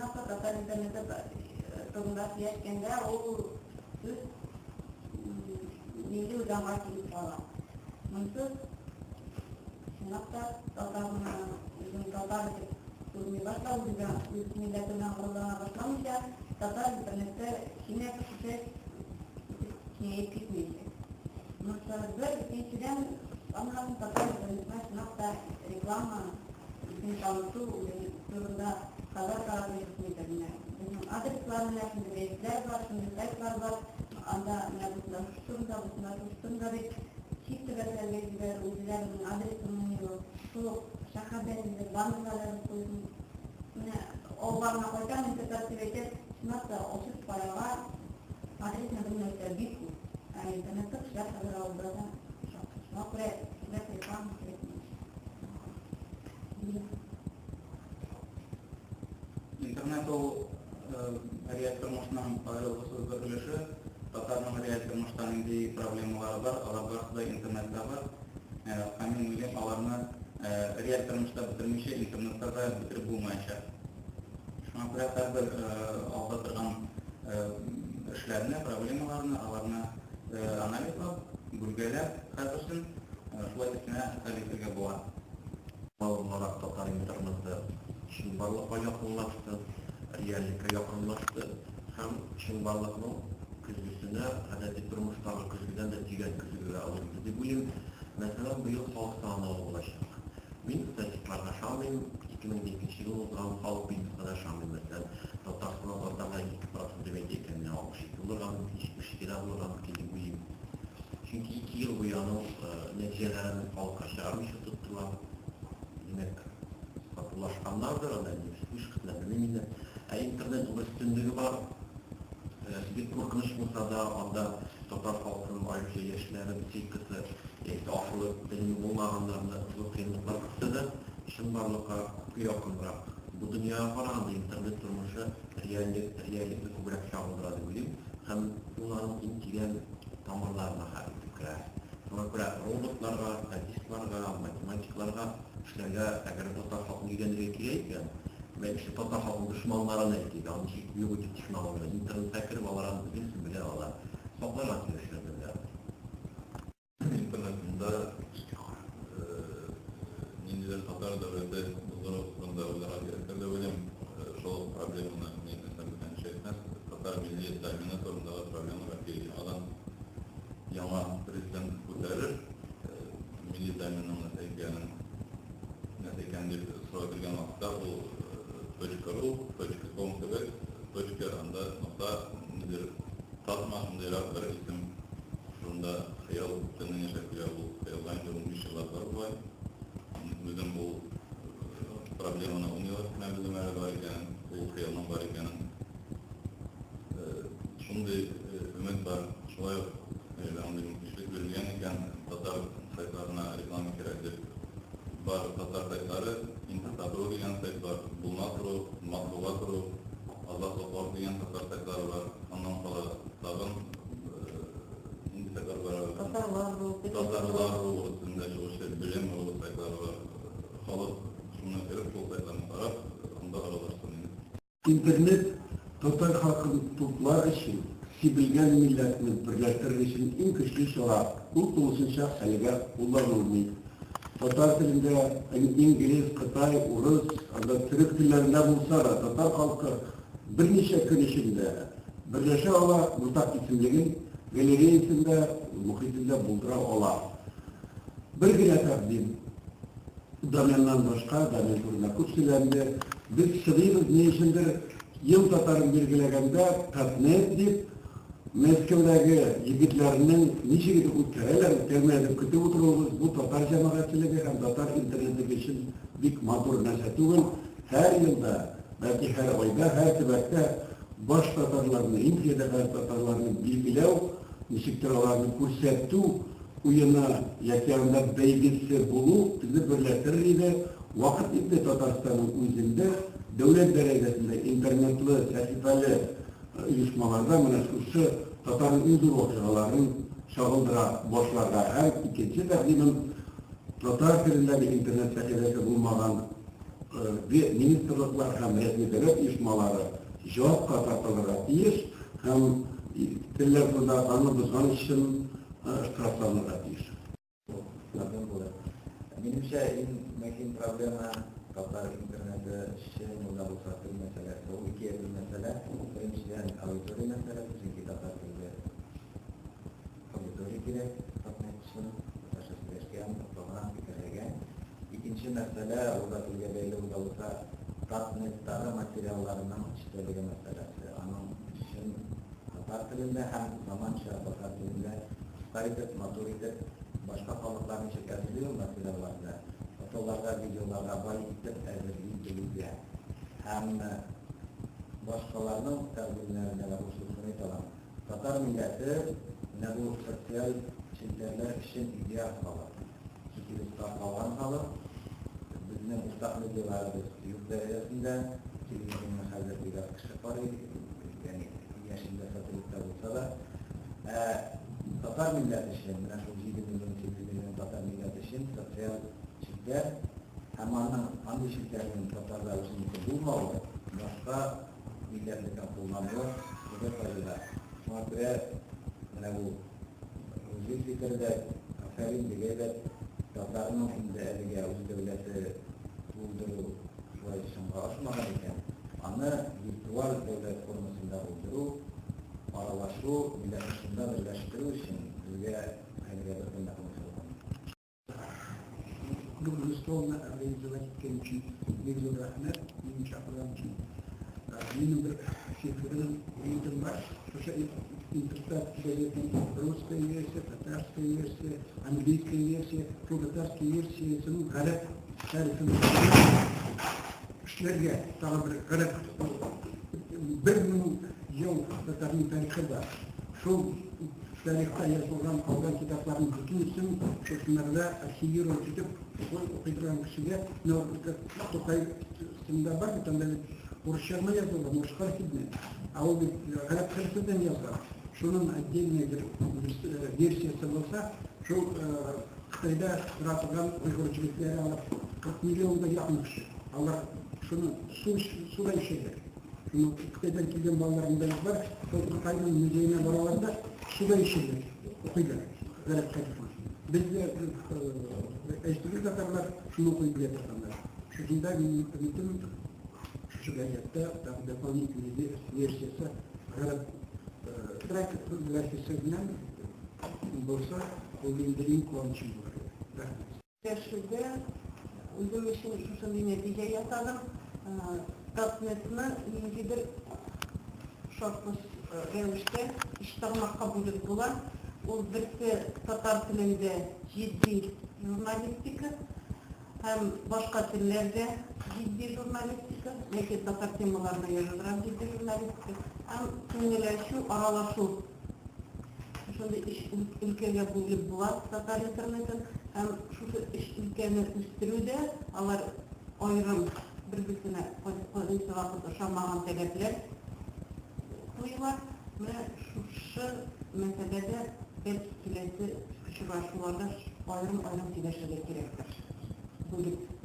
шунака татар интернеті тұрында сияткенде ол сөз мейлі ұзаңға келіп қалады. Мұнсыз шунақта татар көрмей бастау өз милләтімен құрылдана бастамайша татар интернетті кеңейіп кетмейді. Мұнсыз бір екіншіден анағын татар интернетіне шунақта реклама таныту турында хабар тарату етмейді. Адресларын әкімді бейсілер бар, шынды сайтлар бар, анда бұсында тұштырында деп чипті бәсәлге жібер, өзілерінің адресінің сол шақабәлінде бандыларын қойсын. Ол барына қойсан, интертартив етер, шынатта осы параға адресіне бұл нәрсе битку. Интернетті қышар қазір ауылдада шынат құрай реклама керекмейді. Интернет ол реаль тұрмышынан пайдалысыз бір үліші, татарның реаль тұрмыштан ендей проблемалары бар, аларда интернетте бар. Мен ойлаймын, аларны реаль тұрмышта бітірмейше, интернетте да бітіріп болмайша. Шуңа күрә һәрбер алда тұрған эшләрне, проблемаларны, аларны анализлап, бүлгәләп, хәзерсен шулай итенә хәл итәргә була. Olarak Tatar internette şınbarlığa yakınlaştı, reallikə yakınlaştı. Hem şınbarlıqның küzgüsünə, ədədi durmuşдағы küzgüdən də digər küzgüyə alındı. Bugün, mesela bu yıl halk sağlığı olacaq. Min statistiklarına şamil, 2002 yıl olğan halk bilgisine şamil mesela. Tatarstana ortama 2% demek ekenini almış. Olurğan, 72'de olurğan kedi bu yıl. Çünkü 2 yıl bu yana neticələrin halka şarmışı tuttular. Demek, satırlaşkanlardır, üç kısımda internet üstünlüğü var. Bir korkunç olsa da, anda Tatar halkının ayrıca yaşayan psikisi, asılı benim olmayanlarına zor kıymetler kısa da, şınbarlığa yakın bırak. Bu dünyaya kararında internet durmuşu, reallikle kubrak şahıldırады bileyim. Hem bunların intigen tamarlarına hareket kırar. Sonra göre robotlarga, statistiklarga, matematiklarga, işlerge eğer Tatar halkını ilgilendirmek gerekiyor. Ben işte Tatar halkının düşmanlarına ettik. Anlaşık büyük ötü düşmanlarına. İnternete kirip alaran bilsin bile alar. Soklar atıyorlar bile. İnternetinde nindiler Tatar devleti uzun devletler gerekir de benim şu problemine neyden şey etmez. Tatar milliyet daimine sorunda problemi var ki adam yana prezident kurtarır. Milli daiminin nasıl kendi sorduğun nokta bu .ru, .com gibi .anda nokta nedir? Tatmasında yaratır isim şunda hayal kendine şekilde bu hayaldan görülmüş yıllar var. Bizim bu problemine uyuyor. Bizim var iken, bu hayaldan var iken şimdi ümit var. Şolay anlayın işlik verilgen iken Tatar saytlarına reklam gerektir. Var Tatar saytları, Intertabro diyen sayt var, Bulnatro, Matbulatro, Allah Sokor diyen Tatar saytları var. Ondan sonra dağın indi saytlar var. Tatarlar üstünde çalışır, bilim saytları var. Halk şunu verip bu saytlarını taraf, onda aralaşsın. İnternet Tatar halkını tutlar için, sibilgen milletini birleştirir için en güçlü şorak, uluslararası həlgə kullanılmıyor. Tatar dilinde İngiliz, Kıtay, Urus, Türk dillerinde bulsa da Tatar halkı bir neçə gün içinde birleşe ola, mutlak isimliğin galeriyasında, muhitinde buldura ola. Bir güne takdim, domendan başka, domen turuna kürsülerinde biz sığıyız ne içindir, yıl Tatar'ın belgelegende tatnet deyip, Meskevdagi yigitlarning necha gidip o'tkareler, termaydi kütüp otururuz. Bu Tatar cemaatçiligi hem Tatar internetdagi için bir matur narsa tugul. Her yılda, belki her ayda, her tibette boş Tatarlarını, Indiyadagi Tatarlarını bilgilev, nişiktiralarini ko'rsattu, uyuna yakanda beygisi bulu, bizi birleştirir edi. Vakit indi Tatarstan'ın özünde, devlet derecesinde internetli, sahifeli uyuşmalarda şu Tatar'ın üzür okşalarının şahıldıra boşlarda hem ikinci takdimin Tatar dilindeki internet sahifesi bulmadan министрлыклар һәм рәсми дәүләт оешмалары җавапка тартылырга тиеш һәм телләр турында аны бозган өчен штрафланырга тиеш. Менимчә, иң мөһим проблема татар интернеты өчен монда булса тел мәсьәләсе. Ул ике мәсьәлә. Беренчедән аудитория мәсьәләсе, чөнки татар телендә аудитория кирәк, татар өчен, татарча сөйләшкән, укыган, фикерләгән. Икенче мәсьәлә, ул да телгә бәйле булса, татнеттагы материалларның эчтәлеге мәсьәләсе. Аның өчен татар телендә һәм заманча татар телендә кайбер матур итеп башка халыкларның шикәрлеге материалларда, фотоларга, видеоларга бай итеп әзерләнде. Һәм башкаларның тәкъдимнәренә рөхсәт итәләр. Татар милләте нәбу социаль челтәрләр өчен идеал халык. Чөнки без калган халык, безнең уртак медиаларыбыз юк дәрәҗәсендә, телевизионны хәзер бигрәк кеше карый, ягъни яшендә сателлитта булса да, татар милләте өчен, менә шул 7 миллион, 8 миллион татар милләте өчен социаль челтәр һәм андый челтәрнең татарда үсемлек булмавы, башка милләтлеккә кулланылу зур файда. Шуңа күрә менә бу үзе фикердә Фәрин дигән татарның инде әлегә үз дәүләте булдыру шулай шуңга ашмаган икән. Аны виртуаль дәүләт формасында булдыру, аралашу, милләтчеләрне берләштерү өчен безгә хәлгә бер Безусловно, реализовать икенче негізгі рахмет, менің шақырған үшін. Менің бір шекерім үйдің бар, осы интерстат газетінің русская версия, татарская версия, английская версия, татарская версиясының ғарап тәріфін ішілерге тағы бір ғарап 1000 жыл татардың тарихы бар. Шул тарихта жазылған қалған китаплардың бүтінісін шошынарда архивировать етіп оқитырған кісіге Тоқаевтың бар, орысшаға жазылған, орысқа архивіне. А ол ғарап тарихыдан жазған. Шунun отдельный bir versiyası olsa, şu Қытайда тұратылған ұйғыршіліктері алып 40 миллионға жақын кіші. Алар шуны суда ішеді. Қытайдан келген балаларында бар, сол Қытайдың музейіне бараларда суда ішеді, оқиды. Ғарап тарихын. Бізде әйстігі татарлар шуны оқиды деп жатқандар. Шушында үмітім şu газетте дополнительный версиясы ғарап трек versiyasından болса, ол ендірейін қуанышым бар. Шүрде, өзім үшін шушындай нәтиже ясадым. Татнетіні еңгі бір шартлы рәвіште іш тармаққа бөліп болар. Ол бірсе татар тілінде жидді журналистика, һәм башқа тіллерде жидді журналистика, яки татар темаларына ежілдірен жидді журналистика, һәм күңеләшу, аралашу. Шундай іш өлкәгә бөлеп булат татар интернетін, һәм шушы іш өлкәне үстерүдә алар айрым бер-берсенә кайсы вакыт ошамаган таләпләр куйлар. Менә шушы мәсьәләдә бәлки киләсе очрашуларда айрым сөйләшергә кирәктер. Бүлеп